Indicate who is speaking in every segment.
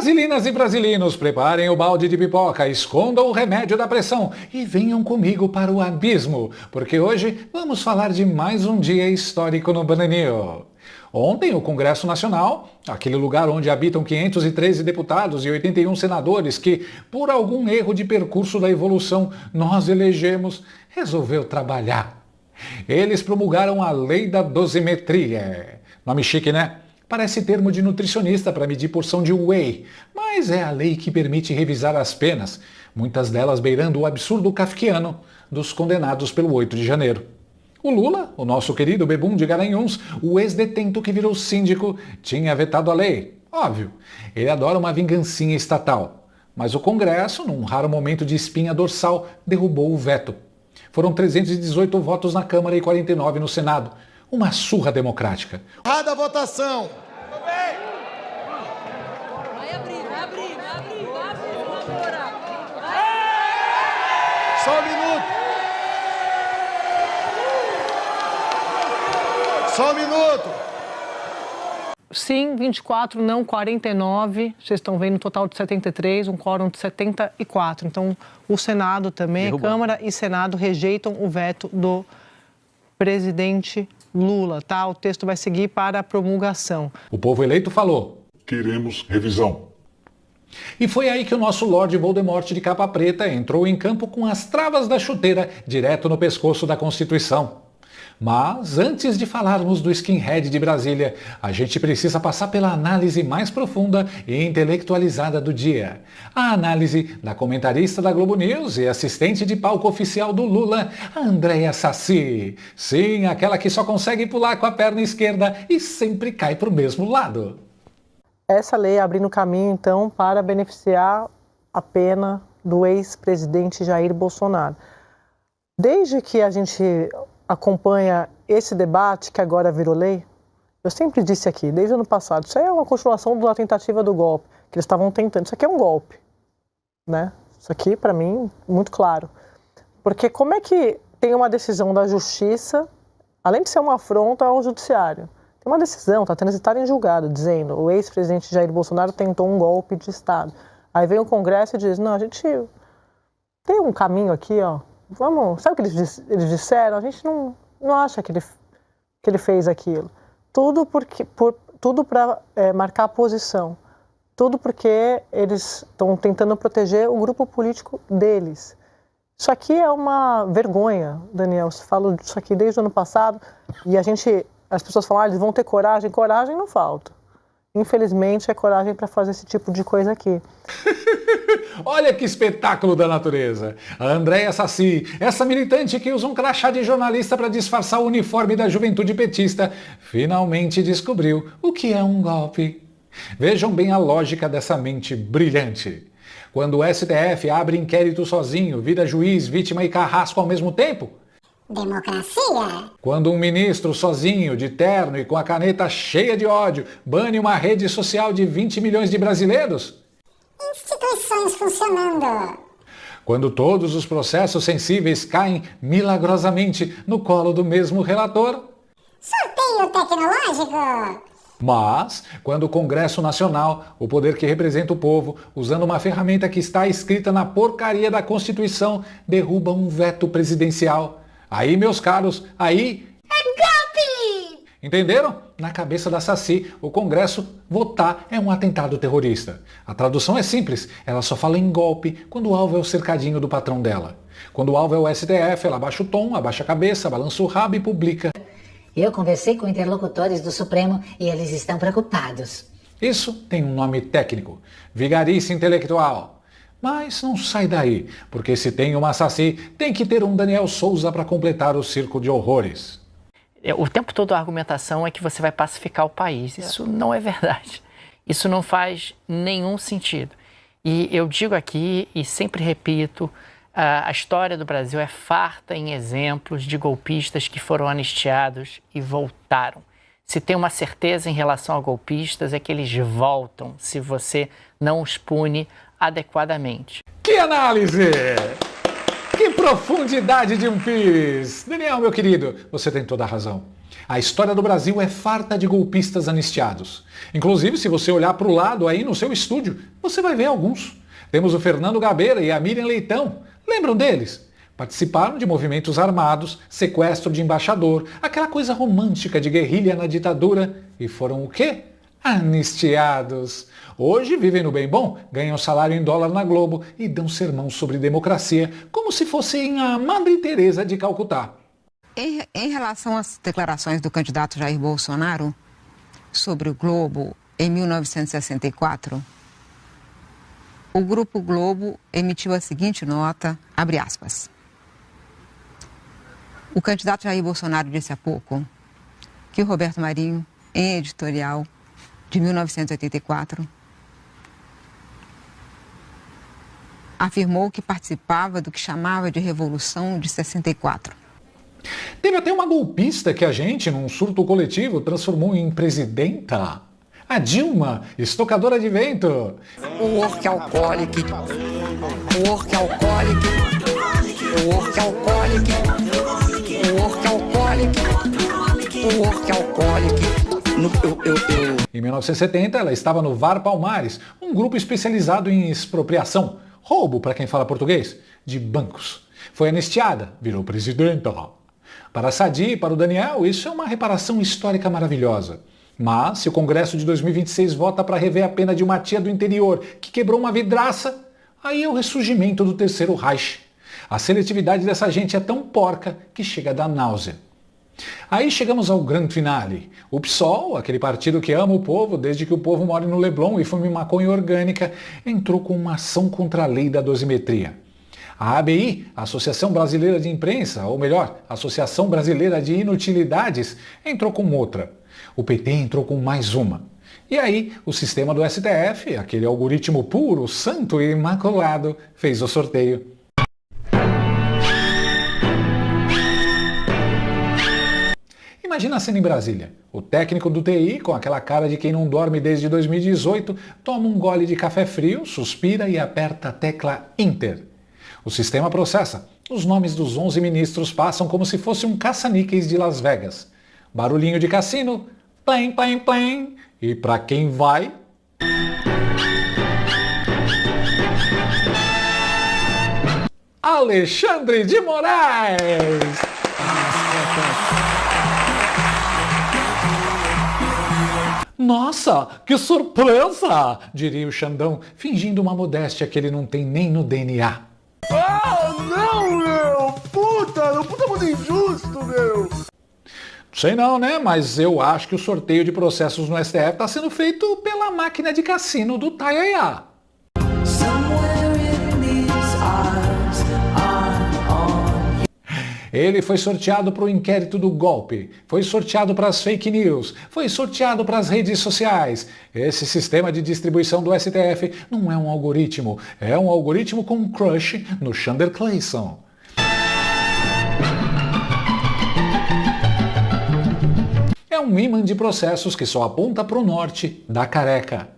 Speaker 1: Brasilinas e brasilinos, preparem o balde de pipoca, escondam o remédio da pressão e venham comigo para o abismo, porque hoje vamos falar de mais um dia histórico no Bananinho. Ontem, o Congresso Nacional, aquele lugar onde habitam 513 deputados e 81 senadores que, por algum erro de percurso da evolução, nós elegemos, resolveu trabalhar. Eles promulgaram a Lei da Dosimetria. Nome chique, né? Parece termo de nutricionista para medir porção de whey, mas é a lei que permite revisar as penas, muitas delas beirando o absurdo kafkiano dos condenados pelo 8 de janeiro. O Lula, o nosso querido bebum de Garanhuns, o ex-detento que virou síndico, tinha vetado a lei. Óbvio, ele adora uma vingancinha estatal. Mas o Congresso, num raro momento de espinha dorsal, derrubou o veto. Foram 318 votos na Câmara e 49 no Senado. Uma surra democrática.
Speaker 2: Errada a votação.
Speaker 3: Vai abrir.
Speaker 2: Só um minuto. Só um minuto.
Speaker 4: Sim, 24, não 49. Vocês estão vendo um total de 73, um quórum de 74. Então, o Senado também, Câmara e Senado rejeitam o veto do presidente Lula, tá? O texto vai seguir para a promulgação.
Speaker 1: O povo eleito falou:
Speaker 5: queremos revisão.
Speaker 1: E foi aí que o nosso Lorde Voldemort de capa preta entrou em campo com as travas da chuteira direto no pescoço da Constituição. Mas antes de falarmos do skinhead de Brasília, a gente precisa passar pela análise mais profunda e intelectualizada do dia. A análise da comentarista da Globo News e assistente de palco oficial do Lula, Andréa Saci. Sim, aquela que só consegue pular com a perna esquerda e sempre cai para o mesmo lado.
Speaker 4: Essa lei abrindo caminho, então, para beneficiar a pena do ex-presidente Jair Bolsonaro. Desde que a gente acompanha esse debate que agora virou lei, eu sempre disse aqui, desde o ano passado, isso aí é uma continuação da tentativa do golpe, que eles estavam tentando. Isso aqui é um golpe, né? Isso aqui, para mim, muito claro. Porque como é que tem uma decisão da justiça, além de ser uma afronta ao judiciário, tem uma decisão, está transitada em julgado, dizendo o ex-presidente Jair Bolsonaro tentou um golpe de Estado. Aí vem o Congresso e diz, não, a gente tem um caminho aqui, ó. Vamos, sabe o que eles disseram? A gente não acha que ele fez aquilo. Tudo para marcar a posição. Tudo porque eles estão tentando proteger o grupo político deles. Isso aqui é uma vergonha, Daniel. Você falou disso aqui desde o ano passado e as pessoas falam, eles vão ter coragem. Coragem não falta. Infelizmente, é coragem para fazer esse tipo de coisa aqui.
Speaker 1: Olha que espetáculo da natureza! A Andréa Saci, essa militante que usa um crachá de jornalista para disfarçar o uniforme da juventude petista, finalmente descobriu o que é um golpe. Vejam bem a lógica dessa mente brilhante. Quando o STF abre inquérito sozinho, vira juiz, vítima e carrasco ao mesmo tempo?
Speaker 6: Democracia.
Speaker 1: Quando um ministro sozinho, de terno e com a caneta cheia de ódio, bane uma rede social de 20 milhões de brasileiros?
Speaker 6: Instituições funcionando.
Speaker 1: Quando todos os processos sensíveis caem milagrosamente no colo do mesmo relator?
Speaker 6: Sorteio tecnológico.
Speaker 1: Mas, quando o Congresso Nacional, o poder que representa o povo, usando uma ferramenta que está escrita na porcaria da Constituição, derruba um veto presidencial, aí, meus caros, aí
Speaker 6: É golpe!
Speaker 1: entenderam? Na cabeça da Saci, o Congresso votar é um atentado terrorista. A tradução é simples, ela só fala em golpe quando o alvo é o cercadinho do patrão dela. Quando o alvo é o STF, ela abaixa o tom, abaixa a cabeça, balança o rabo e publica.
Speaker 7: Eu conversei com interlocutores do Supremo e eles estão preocupados.
Speaker 1: Isso tem um nome técnico, vigarice intelectual. Mas não sai daí, porque se tem uma Saci, tem que ter um Daniel Souza para completar o circo de horrores.
Speaker 8: O tempo todo a argumentação é que você vai pacificar o país. Isso não é verdade. Isso não faz nenhum sentido. E eu digo aqui e sempre repito, a história do Brasil é farta em exemplos de golpistas que foram anistiados e voltaram. Se tem uma certeza em relação a golpistas é que eles voltam se você não os pune adequadamente.
Speaker 1: Que análise! Que profundidade de um pis. Daniel, meu querido, você tem toda a razão. A história do Brasil é farta de golpistas anistiados. Inclusive, se você olhar para o lado aí no seu estúdio, você vai ver alguns. Temos o Fernando Gabeira e a Miriam Leitão. Lembram deles? Participaram de movimentos armados, sequestro de embaixador, aquela coisa romântica de guerrilha na ditadura. E foram o quê? Anistiados. Hoje vivem no bem bom, ganham salário em dólar na Globo e dão sermão sobre democracia, como se fossem a Madre Teresa de Calcutá.
Speaker 3: Em relação às declarações do candidato Jair Bolsonaro sobre o Globo em 1964, o Grupo Globo emitiu a seguinte nota, abre aspas. O candidato Jair Bolsonaro disse há pouco que o Roberto Marinho, em editorial de 1984, afirmou que participava do que chamava de Revolução de 64.
Speaker 1: Teve até uma golpista que a gente, num surto coletivo, transformou em presidenta. A Dilma, estocadora de vento.
Speaker 3: O work alcoólico, o work alcoólico, o work alcoólico, o work alcoólico, o work alcoólico.
Speaker 1: Em 1970, ela estava no VAR Palmares, um grupo especializado em expropriação, roubo, para quem fala português, de bancos. Foi anistiada, virou presidenta. Para a Sadi e para o Daniel, isso é uma reparação histórica maravilhosa. Mas, se o Congresso de 2026 vota para rever a pena de uma tia do interior que quebrou uma vidraça, aí é o ressurgimento do Terceiro Reich. A seletividade dessa gente é tão porca que chega a dar náusea. Aí chegamos ao grande finale. O PSOL, aquele partido que ama o povo desde que o povo mora no Leblon e fume maconha orgânica, entrou com uma ação contra a lei da dosimetria. A ABI, a Associação Brasileira de Imprensa, ou melhor, Associação Brasileira de Inutilidades, entrou com outra. O PT entrou com mais uma. E aí, o sistema do STF, aquele algoritmo puro, santo e imaculado, fez o sorteio. Imagina a cena em Brasília. O técnico do TI, com aquela cara de quem não dorme desde 2018, toma um gole de café frio, suspira e aperta a tecla Enter. O sistema processa. Os nomes dos 11 ministros passam como se fosse um caça-níqueis de Las Vegas. Barulhinho de cassino, plim, plim, plim. E para quem vai... Alexandre de Moraes! Nossa, que surpresa! Diria o Xandão, fingindo uma modéstia que ele não tem nem no DNA.
Speaker 2: Ah, não, meu! Puta muito injusto, meu!
Speaker 1: Sei não, né? Mas eu acho que o sorteio de processos no STF está sendo feito pela máquina de cassino do Tayaya. Ele foi sorteado para o inquérito do golpe, foi sorteado para as fake news, foi sorteado para as redes sociais. Esse sistema de distribuição do STF não é um algoritmo, é um algoritmo com um crush no Xander Clayson. É um imã de processos que só aponta para o norte da careca.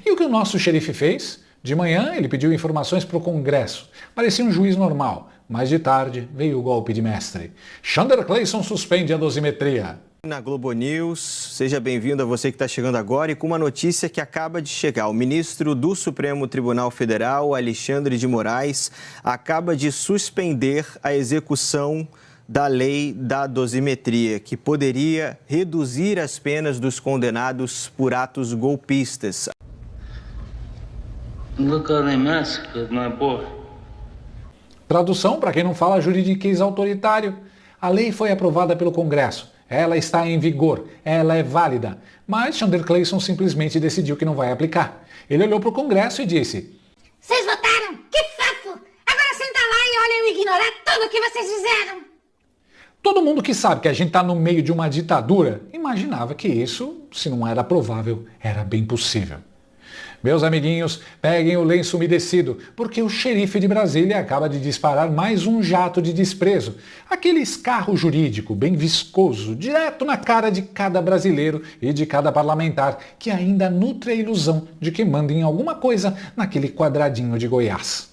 Speaker 1: E o que o nosso xerife fez? De manhã ele pediu informações para o Congresso. Parecia um juiz normal. Mas de tarde veio o golpe de mestre. Xander Clayson suspende a dosimetria.
Speaker 9: Na Globo News, seja bem-vindo a você que está chegando agora e com uma notícia que acaba de chegar. O ministro do Supremo Tribunal Federal, Alexandre de Moraes, acaba de suspender a execução da lei da dosimetria, que poderia reduzir as penas dos condenados por atos golpistas.
Speaker 1: Tradução, para quem não fala juridiquês autoritário, a lei foi aprovada pelo Congresso, ela está em vigor, ela é válida, mas Xander Clayson simplesmente decidiu que não vai aplicar. Ele olhou para o Congresso e disse:
Speaker 6: Vocês votaram? Que fafo! Agora senta lá e olhem eu ignorar tudo o que vocês fizeram!
Speaker 1: Todo mundo que sabe que a gente está no meio de uma ditadura imaginava que isso, se não era provável, era bem possível. Meus amiguinhos, peguem o lenço umedecido, porque o xerife de Brasília acaba de disparar mais um jato de desprezo. Aquele escarro jurídico bem viscoso, direto na cara de cada brasileiro e de cada parlamentar que ainda nutre a ilusão de que manda em alguma coisa naquele quadradinho de Goiás.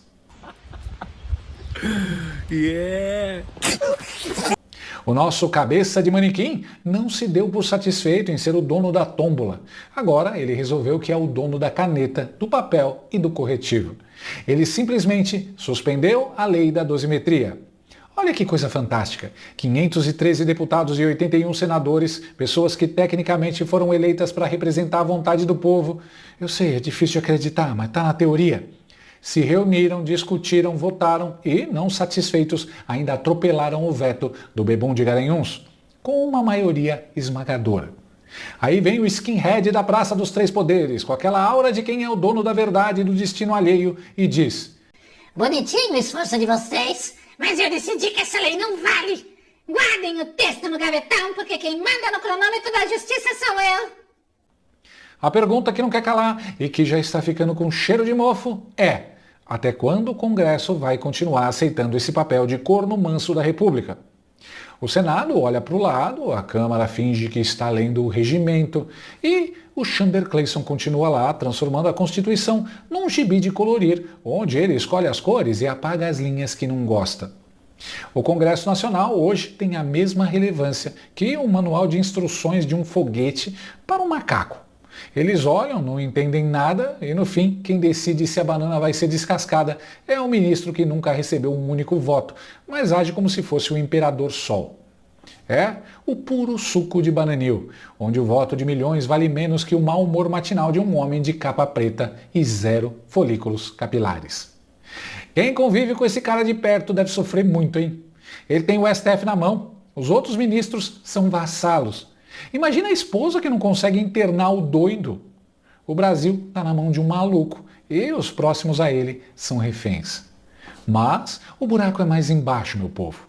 Speaker 1: O nosso cabeça de manequim não se deu por satisfeito em ser o dono da tômbola. Agora ele resolveu que é o dono da caneta, do papel e do corretivo. Ele simplesmente suspendeu a lei da dosimetria. Olha que coisa fantástica. 513 deputados e 81 senadores, pessoas que tecnicamente foram eleitas para representar a vontade do povo. Eu sei, é difícil de acreditar, mas está na teoria. Se reuniram, discutiram, votaram e, não satisfeitos, ainda atropelaram o veto do Bebum de Garanhuns, com uma maioria esmagadora. Aí vem o skinhead da Praça dos Três Poderes, com aquela aura de quem é o dono da verdade e do destino alheio, e diz:
Speaker 6: Bonitinho o esforço de vocês, mas eu decidi que essa lei não vale. Guardem o texto no gavetão, porque quem manda no cronômetro da justiça sou eu.
Speaker 1: A pergunta que não quer calar e que já está ficando com cheiro de mofo é: até quando o Congresso vai continuar aceitando esse papel de corno manso da República? O Senado olha para o lado, a Câmara finge que está lendo o regimento e o Chamber Clayson continua lá, transformando a Constituição num gibi de colorir, onde ele escolhe as cores e apaga as linhas que não gosta. O Congresso Nacional hoje tem a mesma relevância que um manual de instruções de um foguete para um macaco. Eles olham, não entendem nada e, no fim, quem decide se a banana vai ser descascada é o ministro que nunca recebeu um único voto, mas age como se fosse o imperador Sol. É o puro suco de bananil, onde o voto de milhões vale menos que o mau humor matinal de um homem de capa preta e 0 folículos capilares. Quem convive com esse cara de perto deve sofrer muito, hein? Ele tem o STF na mão, os outros ministros são vassalos. Imagina a esposa que não consegue internar o doido. O Brasil está na mão de um maluco e os próximos a ele são reféns. Mas o buraco é mais embaixo, meu povo.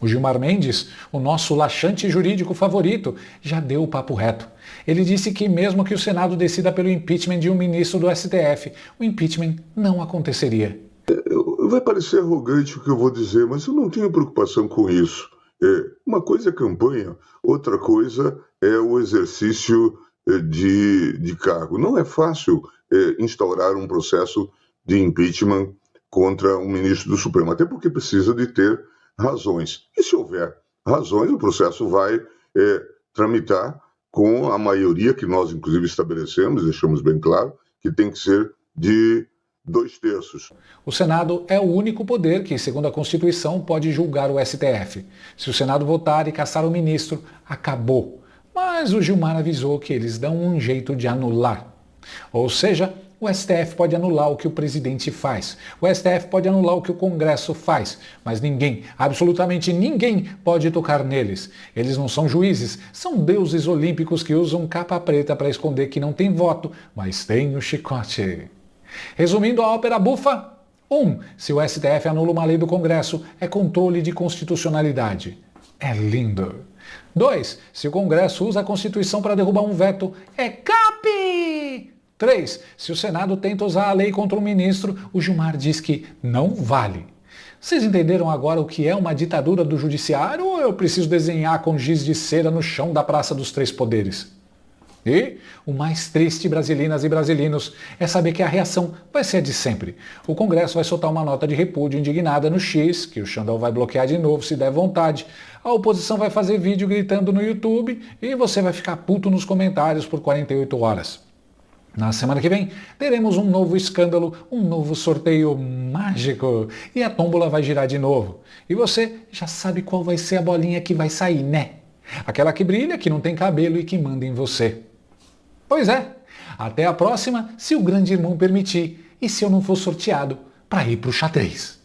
Speaker 1: O Gilmar Mendes, o nosso laxante jurídico favorito, já deu o papo reto. Ele disse que mesmo que o Senado decida pelo impeachment de um ministro do STF, o impeachment não aconteceria.
Speaker 5: Vai parecer arrogante o que eu vou dizer, mas eu não tenho preocupação com isso. Uma coisa é campanha, outra coisa é o exercício de cargo. Não é fácil instaurar um processo de impeachment contra um ministro do Supremo, até porque precisa de ter razões. E se houver razões, o processo vai tramitar com a maioria que nós, inclusive, estabelecemos, deixamos bem claro, que tem que ser de 2/3.
Speaker 1: O Senado é o único poder que, segundo a Constituição, pode julgar o STF. Se o Senado votar e caçar o ministro, acabou. Mas o Gilmar avisou que eles dão um jeito de anular. Ou seja, o STF pode anular o que o presidente faz. O STF pode anular o que o Congresso faz. Mas ninguém, absolutamente ninguém, pode tocar neles. Eles não são juízes, são deuses olímpicos que usam capa preta para esconder que não tem voto, mas tem o chicote. Resumindo a ópera bufa: 1. Se o STF anula uma lei do Congresso, é controle de constitucionalidade. É lindo. 2. Se o Congresso usa a Constituição para derrubar um veto, é CAP! 3. Se o Senado tenta usar a lei contra um ministro, o Gilmar diz que não vale. Vocês entenderam agora o que é uma ditadura do judiciário ou eu preciso desenhar com giz de cera no chão da Praça dos Três Poderes? E o mais triste, brasilinas e brasilinos, é saber que a reação vai ser a de sempre. O Congresso vai soltar uma nota de repúdio indignada no X, que o Xandão vai bloquear de novo se der vontade. A oposição vai fazer vídeo gritando no YouTube e você vai ficar puto nos comentários por 48 horas. Na semana que vem, teremos um novo escândalo, um novo sorteio mágico e a tômbola vai girar de novo. E você já sabe qual vai ser a bolinha que vai sair, né? Aquela que brilha, que não tem cabelo e que manda em você. Pois é, até a próxima, se o grande irmão permitir e se eu não for sorteado para ir pro xadrez.